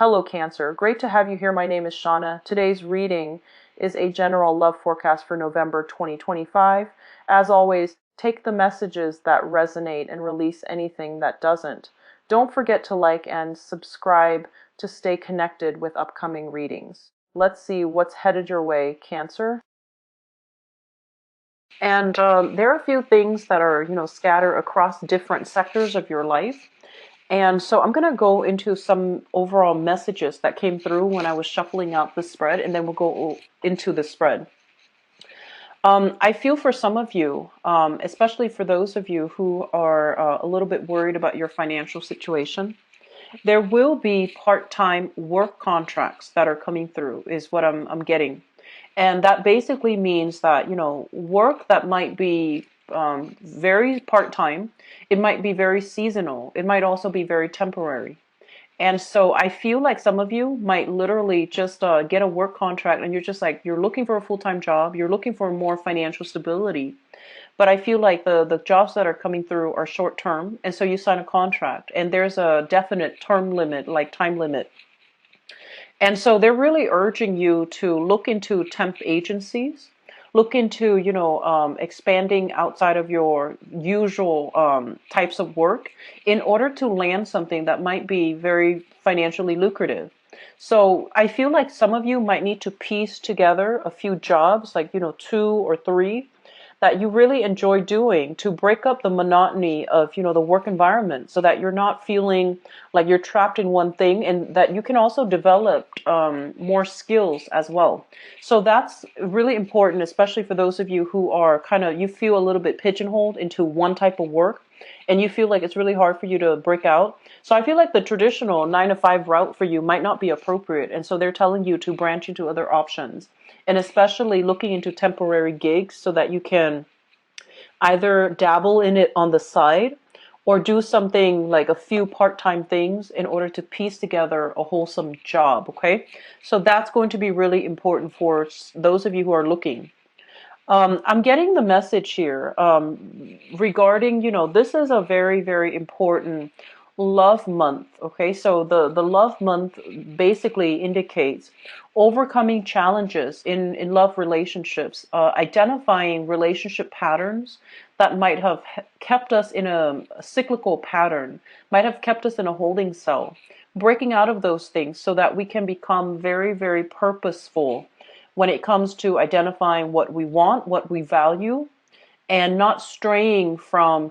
Hello, Cancer. Great to have you here. My name is Shauna. Today's reading is a general love forecast for November 2025. As always, take the messages that resonate and release anything that doesn't. Don't forget to like and subscribe to stay connected with upcoming readings. Let's see what's headed your way, Cancer. And there are a few things that are, scattered across different sectors of your life. And so I'm going to go into some overall messages that came through when I was shuffling out the spread, and then we'll go into the spread. I feel for some of you, especially for those of you who are a little bit worried about your financial situation, there will be part-time work contracts that are coming through, is what I'm getting. And that basically means that, work that might be very part-time, it might be very seasonal, it might also be very temporary. And so I feel like some of you might literally just get a work contract and you're just like, you're looking for a full-time job, you're looking for more financial stability. But I feel like the jobs that are coming through are short-term, and so you sign a contract and there's a definite term limit, like time limit. And so they're really urging you to look into temp agencies, look into, expanding outside of your usual types of work in order to land something that might be very financially lucrative. So I feel like some of you might need to piece together a few jobs, like, 2 or 3 that you really enjoy doing to break up the monotony of, the work environment, so that you're not feeling like you're trapped in one thing, and that you can also develop more skills as well. So that's really important, especially for those of you who are you feel a little bit pigeonholed into one type of work and you feel like it's really hard for you to break out. So I feel like the traditional 9 to 5 route for you might not be appropriate. And so they're telling you to branch into other options, and especially looking into temporary gigs so that you can either dabble in it on the side or do something like a few part-time things in order to piece together a wholesome job. Okay, so that's going to be really important for those of you who are looking. I'm getting the message here regarding, this is a very, very important love month. Okay, so the love month basically indicates overcoming challenges in love relationships, identifying relationship patterns that might have kept us in a cyclical pattern, might have kept us in a holding cell, breaking out of those things so that we can become very, very purposeful when it comes to identifying what we want, what we value, and not straying from,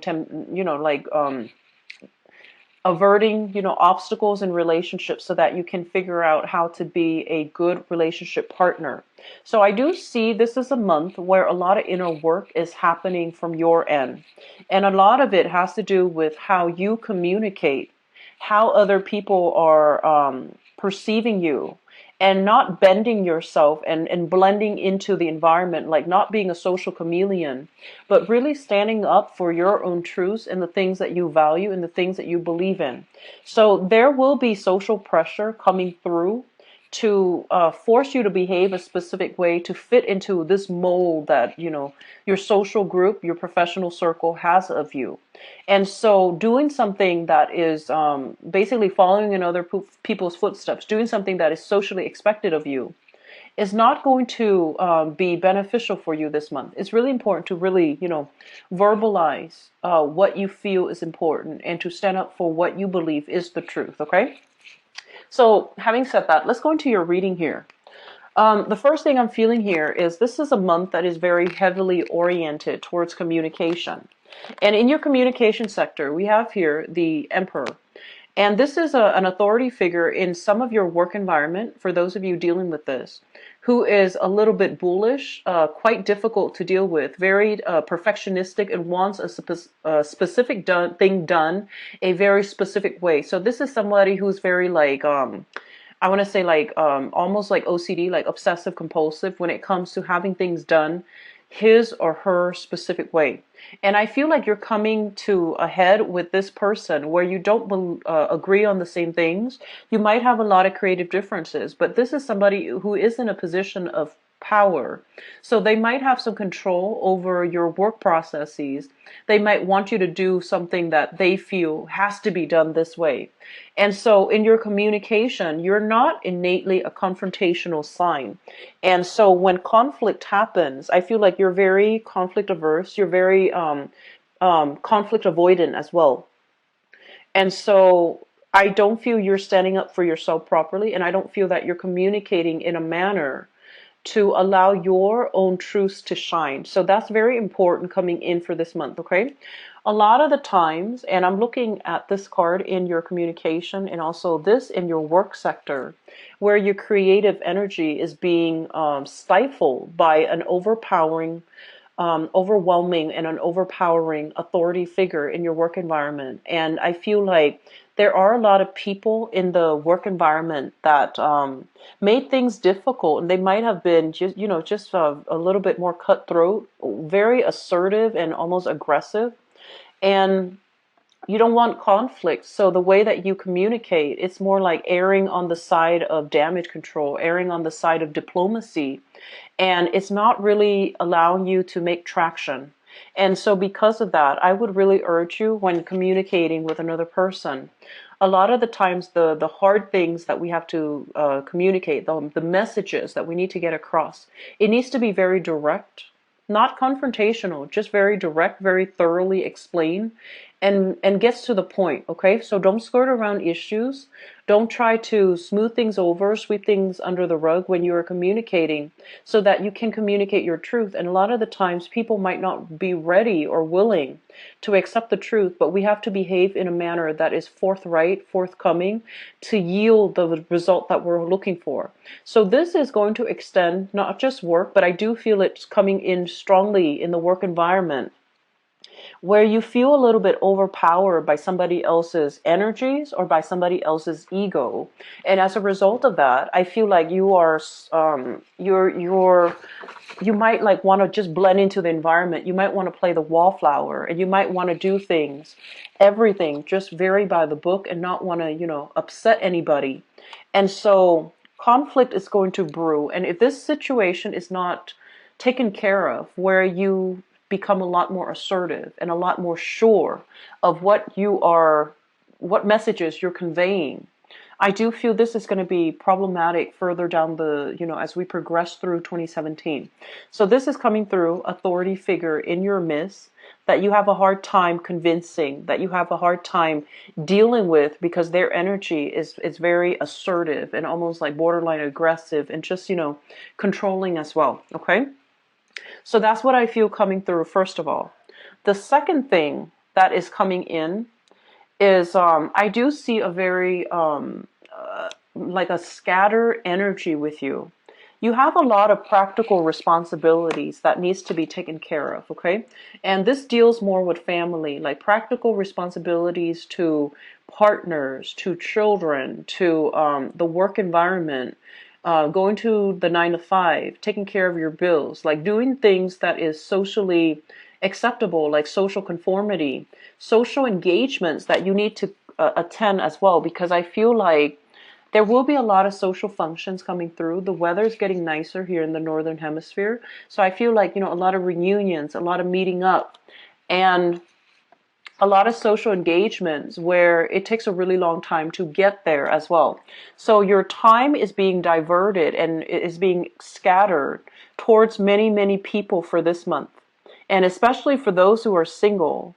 averting, obstacles in relationships so that you can figure out how to be a good relationship partner. So I do see this is a month where a lot of inner work is happening from your end. And a lot of it has to do with how you communicate, how other people are perceiving you, and not bending yourself and blending into the environment, like not being a social chameleon, but really standing up for your own truths and the things that you value and the things that you believe in. So there will be social pressure coming through to force you to behave a specific way to fit into this mold that, your social group, your professional circle has of you. And so doing something that is basically following in other people's footsteps, doing something that is socially expected of you, is not going to be beneficial for you this month. It's really important to really, verbalize what you feel is important and to stand up for what you believe is the truth, okay? So having said that, let's go into your reading here. The first thing I'm feeling here is this is a month that is very heavily oriented towards communication. And in your communication sector, we have here the Emperor. And this is an authority figure in some of your work environment, for those of you dealing with this, who is a little bit bullish, quite difficult to deal with, very perfectionistic, and wants a specific thing done a very specific way. So this is somebody who's very like, I want to say like almost like OCD, like obsessive compulsive, when it comes to having things done his or her specific way. And I feel like you're coming to a head with this person where you don't agree on the same things. You might have a lot of creative differences, but this is somebody who is in a position of power. So they might have some control over your work processes. They might want you to do something that they feel has to be done this way. And so in your communication, you're not innately a confrontational sign. And so when conflict happens, I feel like you're very conflict averse. You're very conflict avoidant as well. And so I don't feel you're standing up for yourself properly, and I don't feel that you're communicating in a manner to allow your own truths to shine. So that's very important coming in for this month, okay? A lot of the times, and I'm looking at this card in your communication and also this in your work sector, where your creative energy is being stifled by an overwhelming and an overpowering authority figure in your work environment. And I feel like there are a lot of people in the work environment that made things difficult, and they might have been just, just a little bit more cutthroat, very assertive and almost aggressive. And you don't want conflict. So the way that you communicate, it's more like erring on the side of damage control, erring on the side of diplomacy, and it's not really allowing you to make traction. And so because of that, I would really urge you when communicating with another person, a lot of the times the hard things that we have to communicate, the messages that we need to get across, it needs to be very direct, not confrontational, just very direct, very thoroughly explained, and gets to the point, okay? So don't skirt around issues. Don't try to smooth things over, sweep things under the rug when you are communicating, so that you can communicate your truth. And a lot of the times people might not be ready or willing to accept the truth, but we have to behave in a manner that is forthright, forthcoming, to yield the result that we're looking for. So this is going to extend not just work, but I do feel it's coming in strongly in the work environment, where you feel a little bit overpowered by somebody else's energies or by somebody else's ego. And as a result of that, I feel like you are you might like want to just blend into the environment. You might want to play the wallflower, and you might want to do things, everything just very by the book, and not want to, upset anybody. And so conflict is going to brew. And if this situation is not taken care of, where you become a lot more assertive and a lot more sure of what messages you're conveying, I do feel this is going to be problematic further down as we progress through 2017. So this is coming through authority figure in your midst that you have a hard time convincing, that you have a hard time dealing with, because their energy is very assertive and almost like borderline aggressive and just, controlling as well. Okay. So that's what I feel coming through, first of all. The second thing that is coming in is I do see a very, like a scattered energy with you. You have a lot of practical responsibilities that needs to be taken care of, okay? And this deals more with family, like practical responsibilities to partners, to children, to the work environment, going to the 9 to 5, taking care of your bills, like doing things that is socially acceptable, like social conformity, social engagements that you need to attend as well, because I feel like there will be a lot of social functions coming through. The weather is getting nicer here in the Northern Hemisphere. So I feel like, a lot of reunions, a lot of meeting up, and a lot of social engagements where it takes a really long time to get there as well. So your time is being diverted and is being scattered towards many, many people for this month. And especially for those who are single,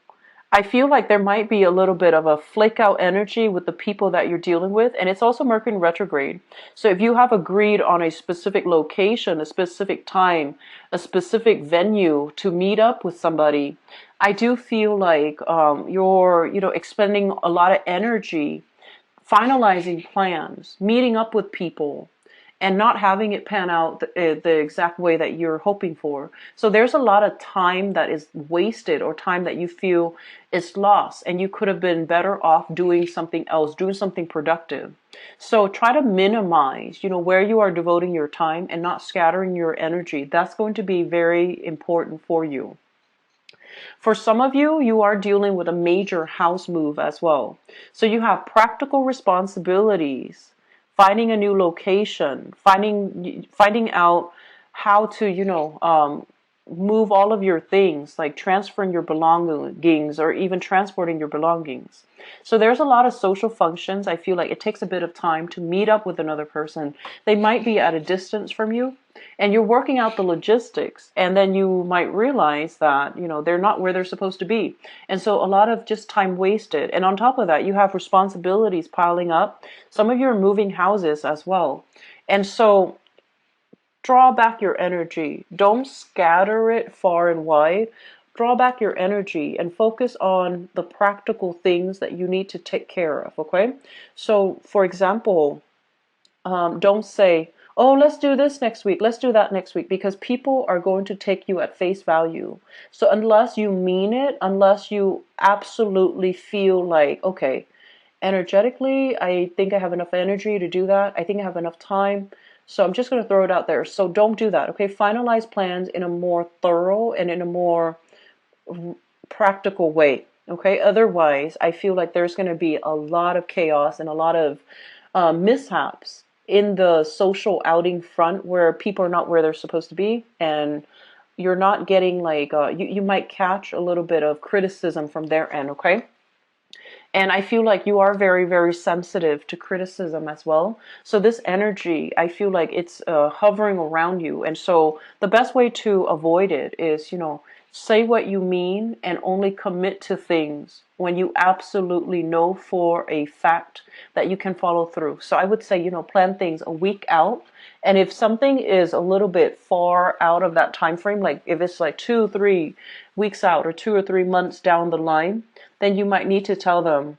I feel like there might be a little bit of a flake out energy with the people that you're dealing with. And it's also Mercury retrograde. So if you have agreed on a specific location, a specific time, a specific venue to meet up with somebody, I do feel like you're, expending a lot of energy finalizing plans, meeting up with people, and not having it pan out the exact way that you're hoping for. So there's a lot of time that is wasted, or time that you feel is lost, and you could have been better off doing something else, doing something productive. So try to minimize, where you are devoting your time and not scattering your energy. That's going to be very important for you. For some of you, you are dealing with a major house move as well. So you have practical responsibilities, finding a new location, finding out how to, move all of your things, like transferring your belongings or even transporting your belongings. So there's a lot of social functions. I feel like it takes a bit of time to meet up with another person. They might be at a distance from you, and you're working out the logistics, and then you might realize that, they're not where they're supposed to be. And so a lot of just time wasted. And on top of that, you have responsibilities piling up. Some of you are moving houses as well. And so draw back your energy. Don't scatter it far and wide. Draw back your energy and focus on the practical things that you need to take care of, okay? So, for example, don't say, oh, let's do this next week, let's do that next week, because people are going to take you at face value. So unless you mean it, unless you absolutely feel like, okay, energetically, I think I have enough energy to do that. I think I have enough time. So I'm just going to throw it out there. So don't do that. Okay. Finalize plans in a more thorough and in a more practical way. Okay. Otherwise, I feel like there's going to be a lot of chaos and a lot of mishaps in the social outing front where people are not where they're supposed to be. And you're not getting like, you might catch a little bit of criticism from their end. Okay. And I feel like you are very, very sensitive to criticism as well. So this energy, I feel like it's hovering around you. And so the best way to avoid it is, say what you mean and only commit to things when you absolutely know for a fact that you can follow through. So I would say, plan things a week out. And if something is a little bit far out of that time frame, like if it's like 2 or 3 weeks out or 2 or 3 months down the line, then you might need to tell them,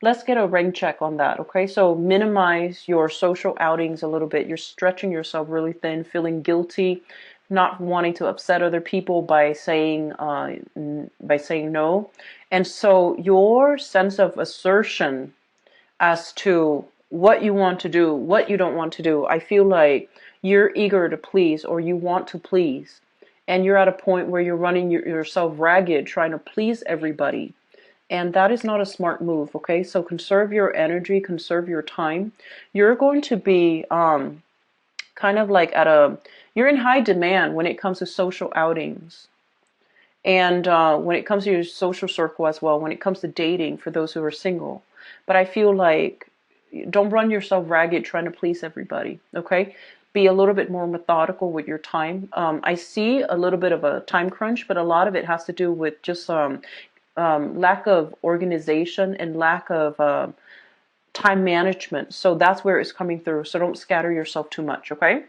let's get a rain check on that, okay? So minimize your social outings a little bit. You're stretching yourself really thin, feeling guilty, not wanting to upset other people by saying no. And so your sense of assertion as to what you want to do, what you don't want to do, I feel like you're eager to please or you want to please. And you're at a point where you're running yourself ragged trying to please everybody. And that is not a smart move, okay? So conserve your energy, conserve your time. You're going to be kind of like you're in high demand when it comes to social outings. And when it comes to your social circle as well, when it comes to dating for those who are single. But I feel like don't run yourself ragged trying to please everybody, okay? Be a little bit more methodical with your time. I see a little bit of a time crunch, but a lot of it has to do with just lack of organization and lack of time management. So that's where it's coming through. So don't scatter yourself too much, okay?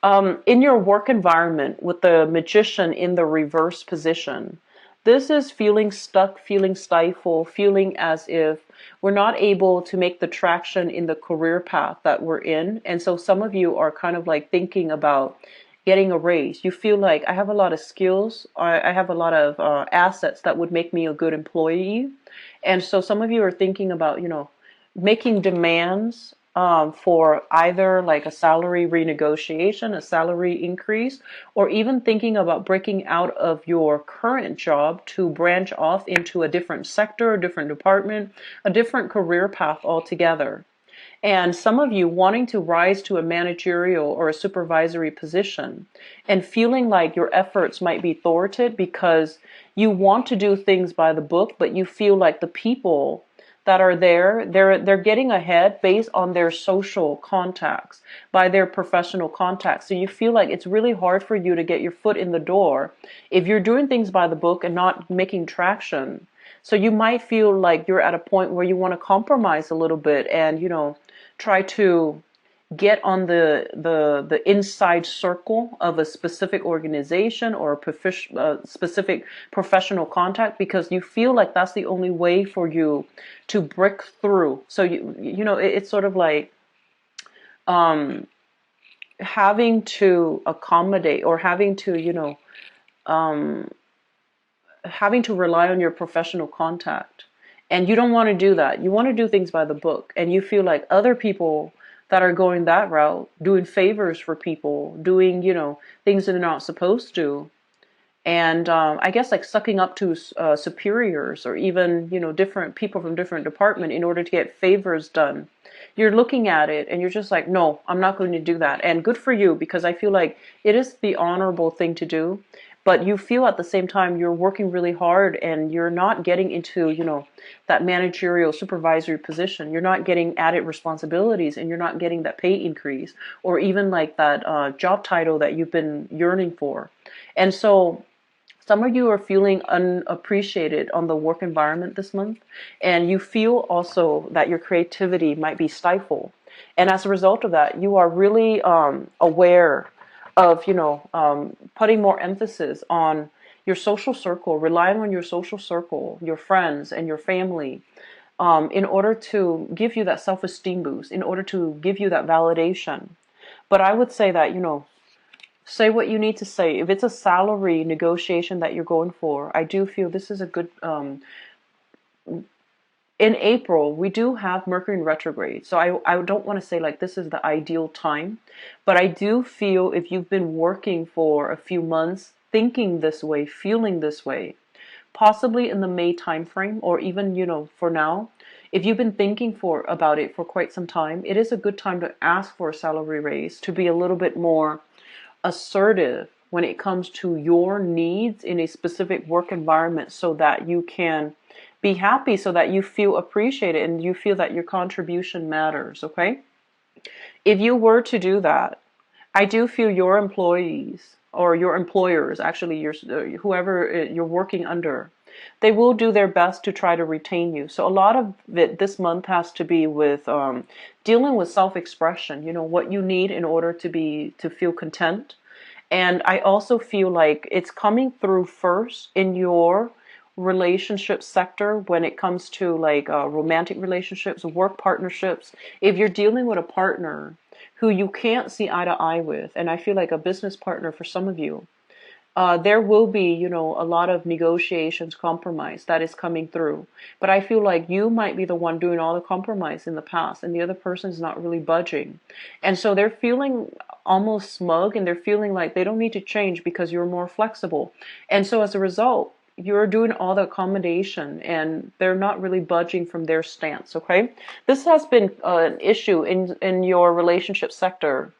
In your work environment with the magician in the reverse position, this is feeling stuck, feeling stifled, feeling as if we're not able to make the traction in the career path that we're in. And so some of you are kind of like thinking about getting a raise. You feel like I have a lot of skills, I have a lot of assets that would make me a good employee. And so some of you are thinking about, making demands for either like a salary renegotiation, a salary increase, or even thinking about breaking out of your current job to branch off into a different sector, a different department, a different career path altogether. And some of you wanting to rise to a managerial or a supervisory position and feeling like your efforts might be thwarted because you want to do things by the book, but you feel like the people that are there, they're getting ahead based on their social contacts, by their professional contacts. So you feel like it's really hard for you to get your foot in the door if you're doing things by the book and not making traction. So you might feel like you're at a point where you want to compromise a little bit and, try to get on the inside circle of a specific organization or a specific professional contact because you feel like that's the only way for you to break through. So it's sort of like having to accommodate or having to having to rely on your professional contact. And you don't want to do that. You want to do things by the book. And you feel like other people that are going that route, doing favors for people, doing, things that they're not supposed to. And I guess like sucking up to superiors or even, different people from different department in order to get favors done. you're looking at it and you're just like, no, I'm not going to do that. And good for you, because I feel like it is the honorable thing to do. But you feel at the same time you're working really hard and you're not getting into, that managerial supervisory position. You're not getting added responsibilities and you're not getting that pay increase or even like that job title that you've been yearning for. And so some of you are feeling unappreciated on the work environment this month, and you feel also that your creativity might be stifled. And as a result of that, you are really aware of, putting more emphasis on your social circle, relying on your social circle, your friends and your family, in order to give you that self-esteem boost, in order to give you that validation. But I would say that, say what you need to say. If it's a salary negotiation that you're going for, I do feel this is a good, in April, we do have Mercury in retrograde. So I don't want to say like this is the ideal time, but I do feel if you've been working for a few months, thinking this way, feeling this way, possibly in the May timeframe, or even, for now, if you've been thinking about it for quite some time, it is a good time to ask for a salary raise, to be a little bit more assertive when it comes to your needs in a specific work environment, so that you can be happy, so that you feel appreciated and you feel that your contribution matters, okay? If you were to do that, I do feel your employees or your employers, actually whoever you're working under, they will do their best to try to retain you. So a lot of it this month has to be with dealing with self-expression, what you need in order to feel content. And I also feel like it's coming through first in your relationship sector when it comes to like romantic relationships, work partnerships. If you're dealing with a partner who you can't see eye to eye with, and I feel like a business partner for some of you, there will be, a lot of negotiations, compromise that is coming through. But I feel like you might be the one doing all the compromise in the past, and the other person is not really budging. And so they're feeling almost smug, and they're feeling like they don't need to change because you're more flexible. And so as a result, you're doing all the accommodation and they're not really budging from their stance, okay? This has been an issue in your relationship sector.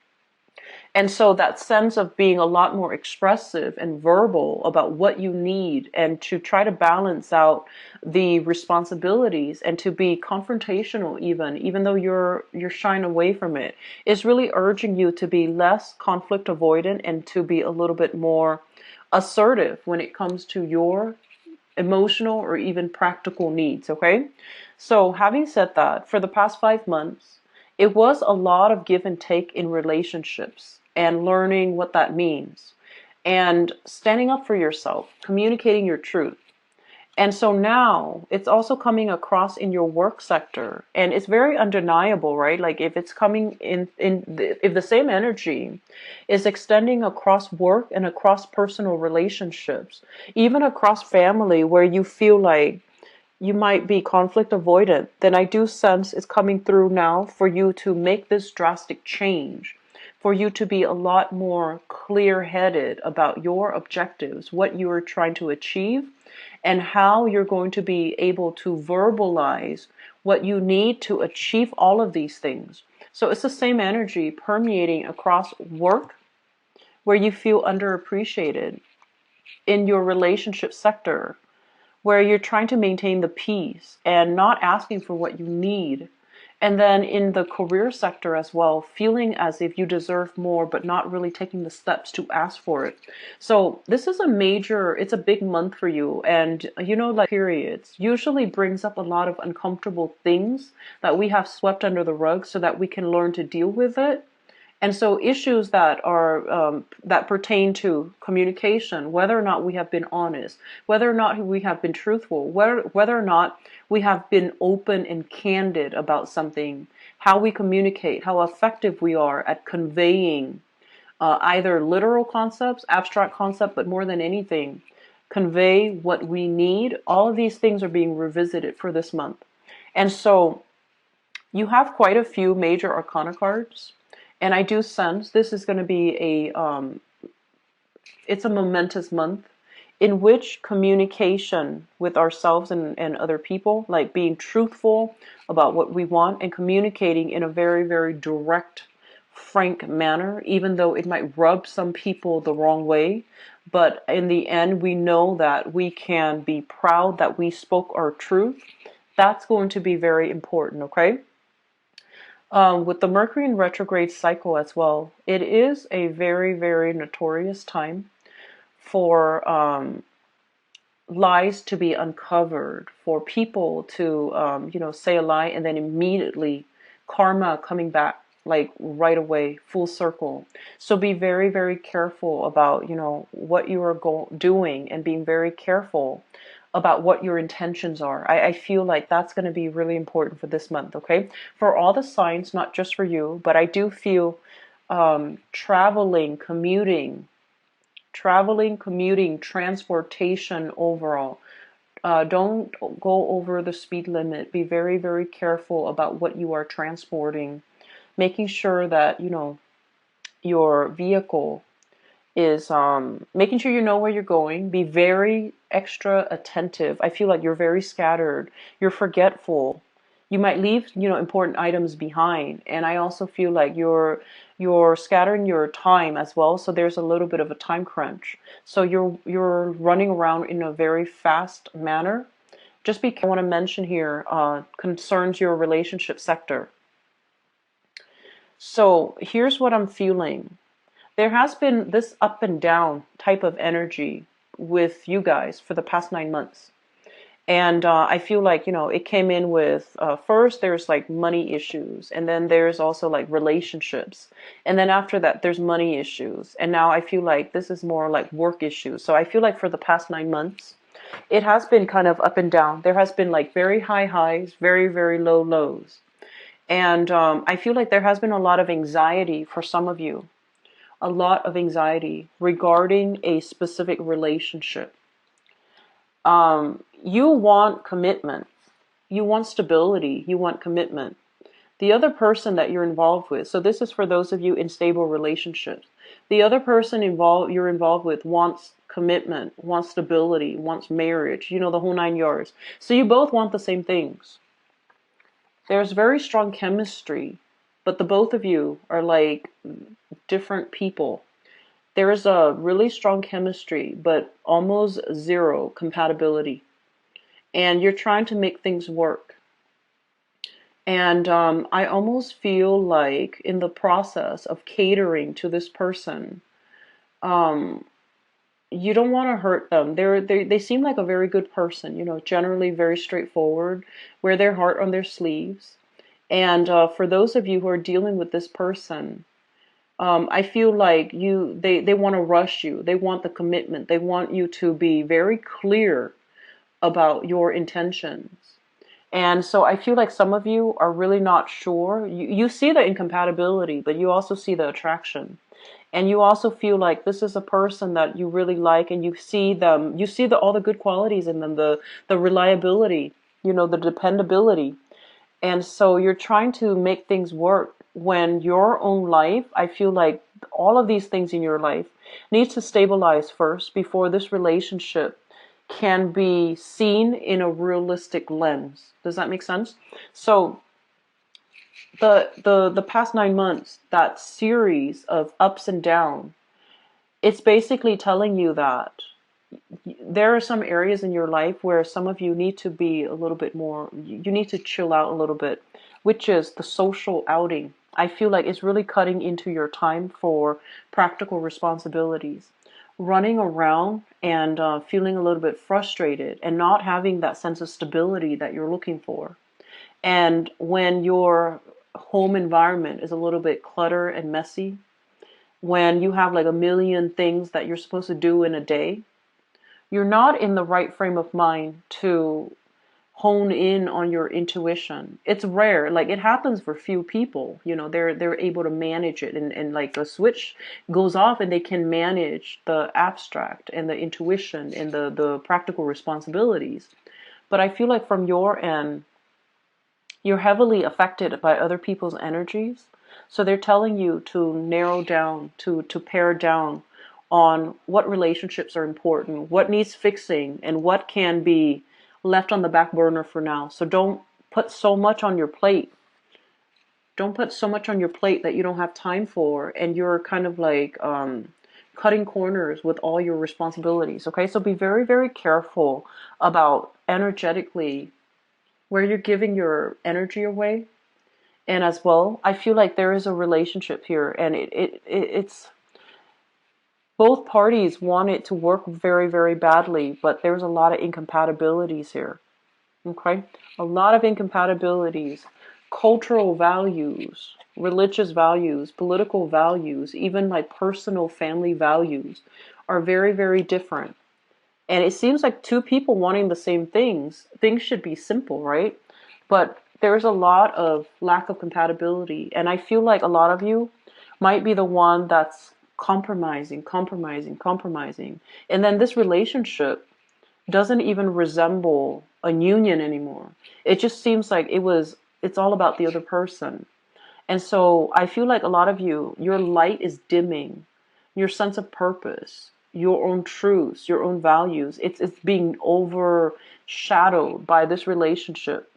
And so that sense of being a lot more expressive and verbal about what you need, and to try to balance out the responsibilities and to be confrontational, even though you're shying away from it, is really urging you to be less conflict avoidant and to be a little bit more assertive when it comes to your emotional or even practical needs, okay? So having said that, for the past 5 months, it was a lot of give and take in relationships and learning what that means and standing up for yourself, communicating your truth. And so now it's also coming across in your work sector, and it's very undeniable, right? Like if it's coming if the same energy is extending across work and across personal relationships, even across family, where you feel like you might be conflict avoidant, then I do sense it's coming through now for you to make this drastic change, for you to be a lot more clear-headed about your objectives, what you are trying to achieve, and how you're going to be able to verbalize what you need to achieve all of these things. So it's the same energy permeating across work, where you feel underappreciated, in your relationship sector, where you're trying to maintain the peace and not asking for what you need. And then in the career sector as well, feeling as if you deserve more, but not really taking the steps to ask for it. So this is it's a big month for you. And like periods usually brings up a lot of uncomfortable things that we have swept under the rug so that we can learn to deal with it. And so issues that are that pertain to communication, whether or not we have been honest, whether or not we have been truthful, whether or not we have been open and candid about something, how we communicate, how effective we are at conveying either literal concepts, abstract concepts, but more than anything, convey what we need. All of these things are being revisited for this month. And so you have quite a few major arcana cards. And I do sense this is going to be it's a momentous month in which communication with ourselves and other people, like being truthful about what we want and communicating in a very, very direct, frank manner, even though it might rub some people the wrong way. But in the end, we know that we can be proud that we spoke our truth. That's going to be very important, okay? With the Mercury in retrograde cycle as well, it is a very, very notorious time for lies to be uncovered, for people to, say a lie and then immediately karma coming back like right away, full circle. So be very, very careful about, what you are doing, and being very careful about what your intentions are. I feel like that's going to be really important for this month, okay? For all the signs, not just for you, but I do feel traveling, commuting, transportation overall. Don't go over the speed limit. Be very, very careful about what you are transporting. Making sure that, your vehicle is making sure you know where you're going. Be very extra attentive. I feel like you're very scattered. You're forgetful. You might leave, important items behind. And I also feel like you're scattering your time as well. So there's a little bit of a time crunch. So you're running around in a very fast manner. Just I want to mention here concerns your relationship sector. So here's what I'm feeling. There has been this up and down type of energy with you guys for the past 9 months. And I feel like, it came in with first there's like money issues, and then there's also like relationships. And then after that, there's money issues. And now I feel like this is more like work issues. So I feel like for the past 9 months, it has been kind of up and down. There has been like very high highs, very, very low lows. And I feel like there has been a lot of anxiety for some of you, a lot of anxiety regarding a specific relationship. You want commitment, you want stability, you want commitment. The other person that you're involved with, so this is for those of you in stable relationships, the other person you're involved with wants commitment, wants stability, wants marriage, the whole 9 yards. So you both want the same things. There's very strong chemistry, but the both of you are like different people. There is a really strong chemistry, but almost zero compatibility. And you're trying to make things work. And I almost feel like in the process of catering to this person, you don't want to hurt them. They seem like a very good person, generally very straightforward, wear their heart on their sleeves. And for those of you who are dealing with this person, I feel like they want to rush you. They want the commitment. They want you to be very clear about your intentions. And so I feel like some of you are really not sure. You see the incompatibility, but you also see the attraction. And you also feel like this is a person that you really like, and you see all the good qualities in them, the reliability, the dependability. And so you're trying to make things work when your own life, I feel like all of these things in your life needs to stabilize first before this relationship can be seen in a realistic lens. Does that make sense? So the past 9 months, that series of ups and downs, it's basically telling you that there are some areas in your life where some of you need to be a little bit more, you need to chill out a little bit, which is the social outing. I feel like it's really cutting into your time for practical responsibilities. Running around and feeling a little bit frustrated and not having that sense of stability that you're looking for. And when your home environment is a little bit cluttered and messy, when you have like a million things that you're supposed to do in a day, you're not in the right frame of mind to hone in on your intuition. It's rare. Like, it happens for few people. They're able to manage it, and like a switch goes off and they can manage the abstract and the intuition and the practical responsibilities. But I feel like from your end, you're heavily affected by other people's energies. So they're telling you to narrow down, to pare down on what relationships are important, what needs fixing, and what can be left on the back burner for now. So don't put so much on your plate. Don't put so much on your plate that you don't have time for, and you're kind of like cutting corners with all your responsibilities. Okay, so be very, very careful about energetically where you're giving your energy away. And as well, I feel like there is a relationship here, and it's both parties want it to work very, very badly, but there's a lot of incompatibilities here. Okay? A lot of incompatibilities, cultural values, religious values, political values, even like personal family values are very, very different. And it seems like two people wanting the same things should be simple, right? But there's a lot of lack of compatibility. And I feel like a lot of you might be the one that's compromising, compromising, compromising. And then this relationship doesn't even resemble a union anymore. It just seems like it's all about the other person. And so I feel like a lot of you, your light is dimming, your sense of purpose, your own truths, your own values. It's being overshadowed by this relationship.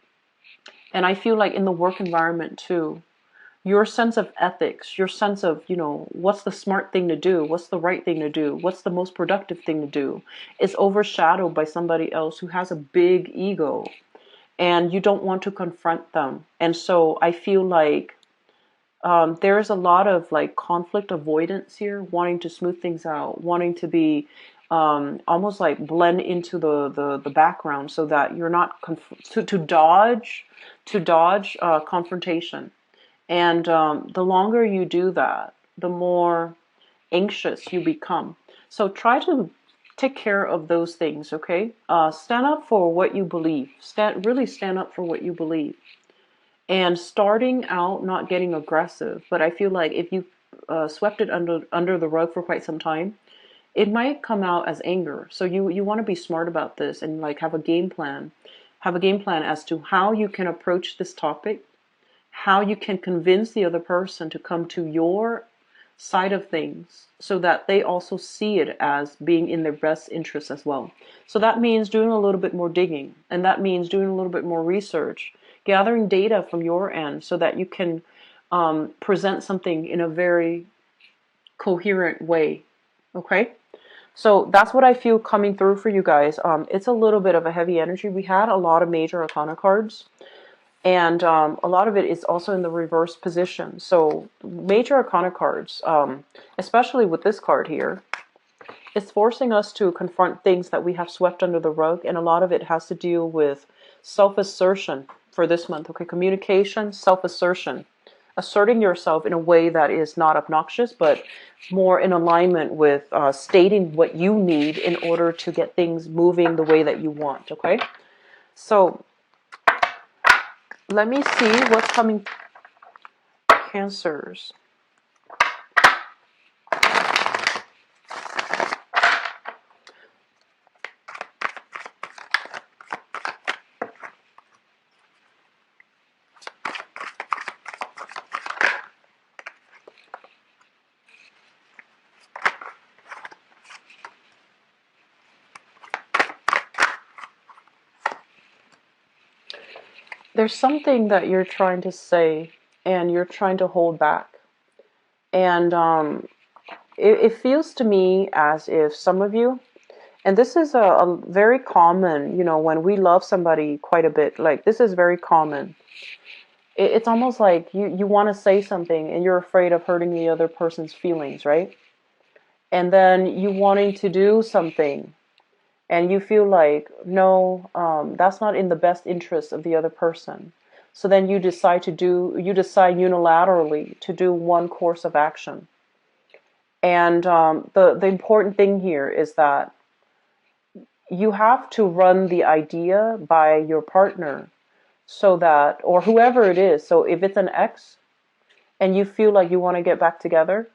And I feel like in the work environment too, your sense of ethics, your sense of, what's the smart thing to do, what's the right thing to do, what's the most productive thing to do, is overshadowed by somebody else who has a big ego, and you don't want to confront them. And so I feel like there's a lot of like conflict avoidance here, wanting to smooth things out, wanting to be almost like blend into the background so that you're not to dodge confrontation. And the longer you do that, the more anxious you become. So try to take care of those things, okay? Stand up for what you believe. Really stand up for what you believe. And starting out, not getting aggressive. But I feel like if you swept it under the rug for quite some time, it might come out as anger. So you want to be smart about this and like have a game plan. Have a game plan as to how you can approach this topic, how you can convince the other person to come to your side of things so that they also see it as being in their best interest as well. So that means doing a little bit more digging, and that means doing a little bit more research, gathering data from your end so that you can present something in a very coherent way. Okay? So that's what I feel coming through for you guys. It's a little bit of a heavy energy. We had a lot of major arcana cards. And a lot of it is also in the reverse position. So major arcana cards, especially with this card here, it's forcing us to confront things that we have swept under the rug. And a lot of it has to deal with self-assertion for this month. Okay, communication, self-assertion. Asserting yourself in a way that is not obnoxious, but more in alignment with stating what you need in order to get things moving the way that you want. Okay, so let me see what's coming. Cancers. There's something that you're trying to say and you're trying to hold back. And it feels to me as if some of you, and this is a very common, when we love somebody quite a bit, like this is very common. It's almost like you want to say something and you're afraid of hurting the other person's feelings, right? And then you wanting to do something and you feel like, no, that's not in the best interest of the other person. So then you decide unilaterally to do one course of action. And the important thing here is that you have to run the idea by your partner so that, or whoever it is. So if it's an ex and you feel like you want to get back together,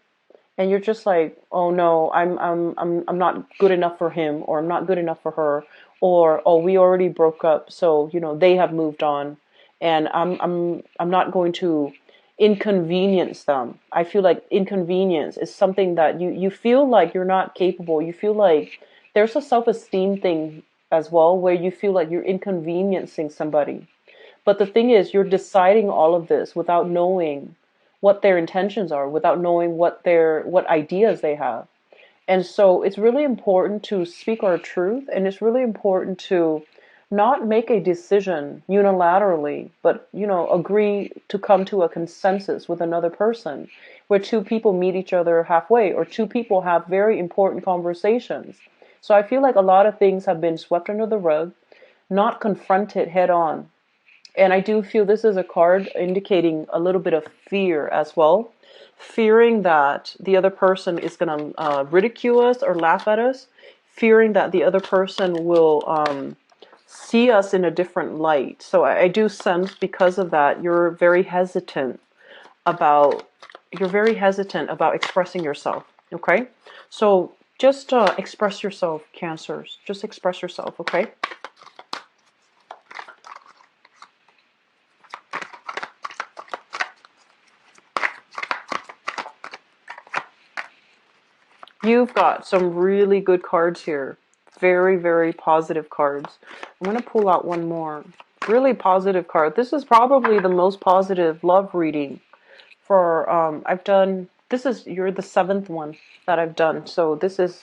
and you're just like, oh no, I'm not good enough for him, or I'm not good enough for her, or oh, we already broke up, so they have moved on, and I'm not going to inconvenience them. I feel like inconvenience is something that you feel like you're not capable. You feel like there's a self-esteem thing as well, where you feel like you're inconveniencing somebody. But the thing is, you're deciding all of this without knowing what their intentions are, without knowing what ideas they have. And so it's really important to speak our truth, and it's really important to not make a decision unilaterally, but, agree to come to a consensus with another person, where two people meet each other halfway, or two people have very important conversations. So I feel like a lot of things have been swept under the rug, not confronted head on. And I do feel this is a card indicating a little bit of fear as well. Fearing that the other person is going to ridicule us or laugh at us. Fearing that the other person will see us in a different light. So I do sense, because of that, about you're very hesitant about expressing yourself. Okay? So just express yourself, Cancers. Just express yourself, okay? You've got some really good cards here. Very, very positive cards. I'm going to pull out one more. Really positive card. This is probably the most positive love reading for, I've done, you're the 7th one that I've done. So this is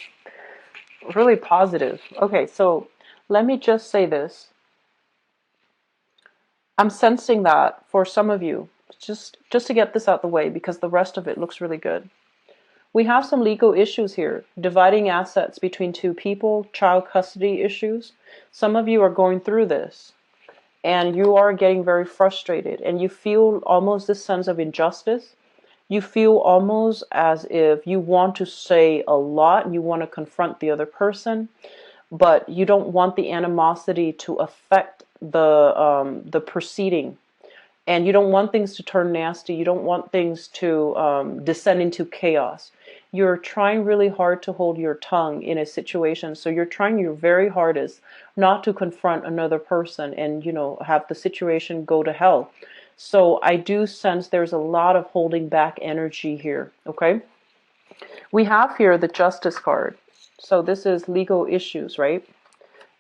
really positive. Okay, so let me just say this. I'm sensing that for some of you, just to get this out the way, because the rest of it looks really good. We have some legal issues here, dividing assets between two people, child custody issues. Some of you are going through this, and you are getting very frustrated, and you feel almost this sense of injustice. You feel almost as if you want to say a lot, and you want to confront the other person, but you don't want the animosity to affect the proceeding. And you don't want things to turn nasty. You don't want things to descend into chaos. You're trying really hard to hold your tongue in a situation. So you're trying your very hardest not to confront another person and, have the situation go to hell. So I do sense there's a lot of holding back energy here, okay? We have here the Justice card. So this is legal issues, right?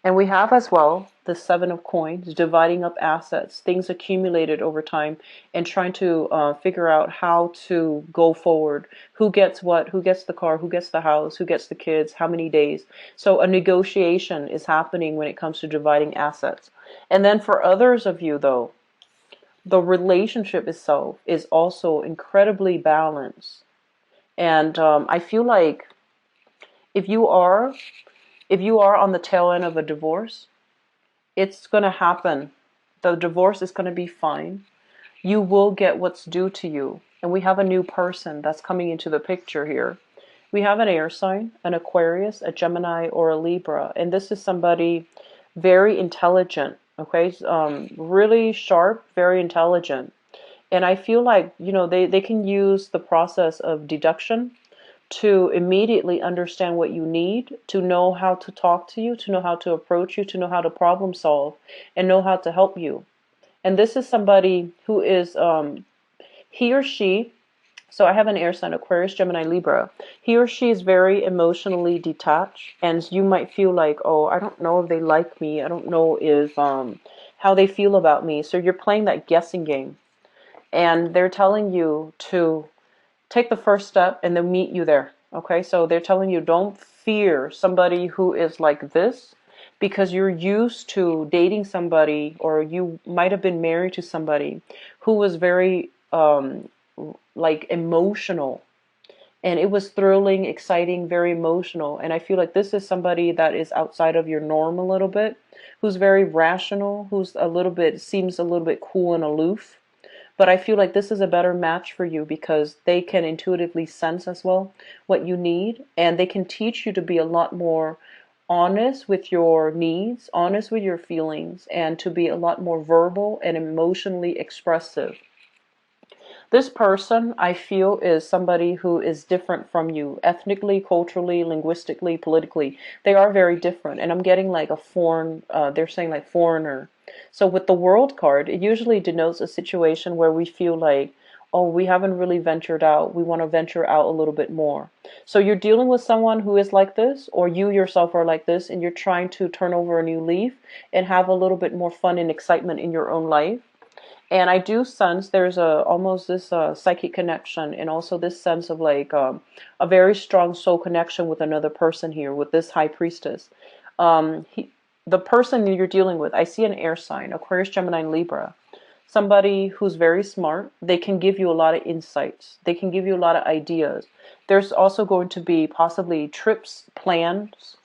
And we have as well the 7 of Coins, dividing up assets, things accumulated over time, and trying to figure out how to go forward. Who gets what? Who gets the car? Who gets the house? Who gets the kids? How many days? So a negotiation is happening when it comes to dividing assets. And then for others of you, though, the relationship itself is also incredibly balanced. And I feel like if you are on the tail end of a divorce, it's going to happen. The divorce is going to be fine. You will get what's due to you. And we have a new person that's coming into the picture here. We have an air sign, an Aquarius, a Gemini, or a Libra. And this is somebody very intelligent, okay? Really sharp, very intelligent. And I feel like, they can use the process of deduction to immediately understand what you need, to know how to talk to you, to know how to approach you, to know how to problem solve, and know how to help you. And this is somebody who is, he or she, so I have an air sign, Aquarius, Gemini, Libra. He or she is very emotionally detached, and you might feel like, oh, I don't know if they like me. I don't know if, how they feel about me. So you're playing that guessing game. And they're telling you to take the first step and they'll meet you there. Okay, so they're telling you don't fear somebody who is like this, because you're used to dating somebody, or you might have been married to somebody who was very emotional, and it was thrilling, exciting, very emotional. And I feel like this is somebody that is outside of your norm a little bit, who's very rational, who's seems a little bit cool and aloof. But I feel like this is a better match for you, because they can intuitively sense as well what you need, and they can teach you to be a lot more honest with your needs, honest with your feelings, and to be a lot more verbal and emotionally expressive. This person, I feel, is somebody who is different from you, ethnically, culturally, linguistically, politically. They are very different, and I'm getting like a foreign, they're saying like foreigner. So with the World card, it usually denotes a situation where we feel like, oh, we haven't really ventured out. We want to venture out a little bit more. So you're dealing with someone who is like this, or you yourself are like this, and you're trying to turn over a new leaf and have a little bit more fun and excitement in your own life. And I do sense there's almost this psychic connection, and also this sense of like a very strong soul connection with another person here, with this high priestess. The person you're dealing with, I see an air sign, Aquarius, Gemini, and Libra. Somebody who's very smart. They can give you a lot of insights. They can give you a lot of ideas. There's also going to be possibly trips, plans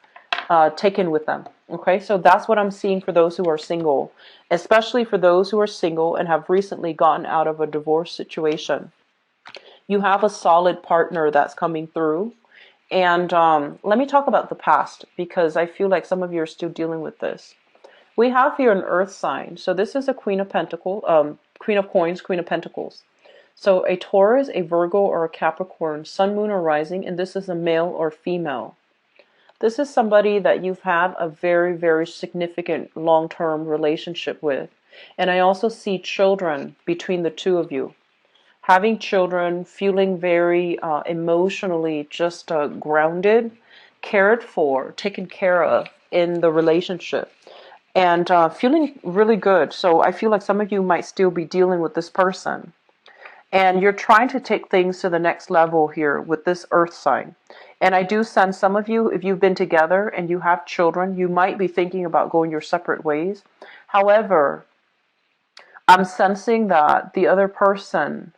taken with them. Okay, so that's what I'm seeing for those who are single, especially for those who are single and have recently gotten out of a divorce situation. You have a solid partner that's coming through. And let me talk about the past, because I feel like some of you are still dealing with this. We have here an earth sign. So this is a Queen of Pentacles, Queen of Coins, Queen of Pentacles. So a Taurus, a Virgo, or a Capricorn, Sun, Moon, or Rising, and this is a male or female. This is somebody that you've had a very, very significant long-term relationship with. And I also see children between the two of you. Having children, feeling very emotionally just grounded, cared for, taken care of in the relationship. And feeling really good. So I feel like some of you might still be dealing with this person. And you're trying to take things to the next level here with this earth sign. And I do sense some of you, if you've been together and you have children, you might be thinking about going your separate ways. However, I'm sensing that the other person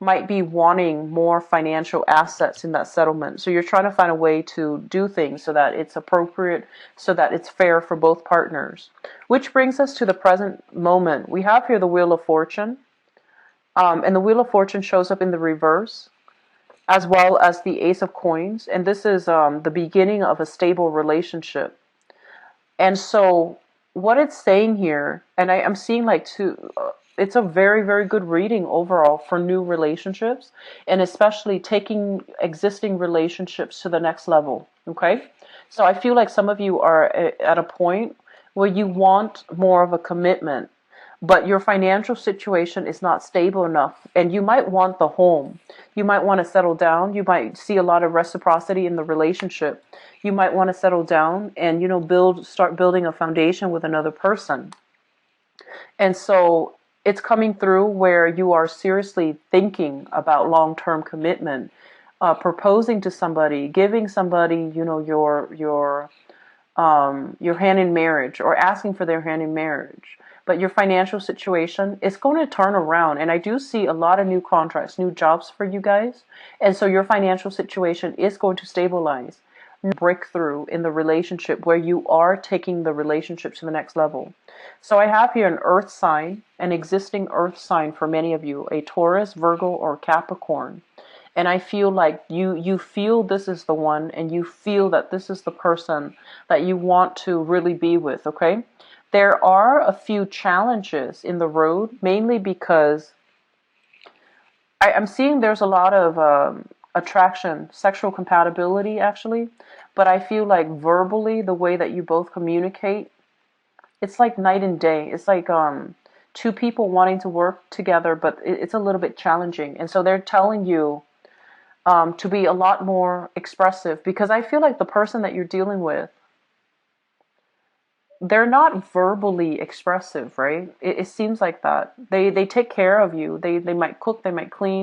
might be wanting more financial assets in that settlement. So you're trying to find a way to do things so that it's appropriate, so that it's fair for both partners. Which brings us to the present moment. We have here the Wheel of Fortune. And the Wheel of Fortune shows up in the reverse, as well as the Ace of Coins. And this is the beginning of a stable relationship. And so what it's saying here, and I'm seeing like it's a very, very good reading overall for new relationships, and especially taking existing relationships to the next level. Okay? So I feel like some of you are at a point where you want more of a commitment, but your financial situation is not stable enough, and you might want the home. You might want to settle down. You might see a lot of reciprocity in the relationship. You might want to settle down and, start building a foundation with another person. And so it's coming through where you are seriously thinking about long-term commitment, proposing to somebody, giving somebody, your hand in marriage, or asking for their hand in marriage. But your financial situation is going to turn around. And I do see a lot of new contracts, new jobs for you guys. And so your financial situation is going to stabilize. Breakthrough in the relationship where you are taking the relationship to the next level. So I have here an earth sign, an existing earth sign for many of you, a Taurus, Virgo, or Capricorn. And I feel like you feel this is the one, and you feel that this is the person that you want to really be with, okay? There are a few challenges in the road, mainly because I'm seeing there's a lot of attraction, sexual compatibility actually, but I feel like verbally, the way that you both communicate, it's like night and day. It's like two people wanting to work together, but it's a little bit challenging. And so they're telling you to be a lot more expressive, because I feel like the person that you're dealing with, they're not verbally expressive, right? It seems like that. They take care of you. They might cook, they might clean.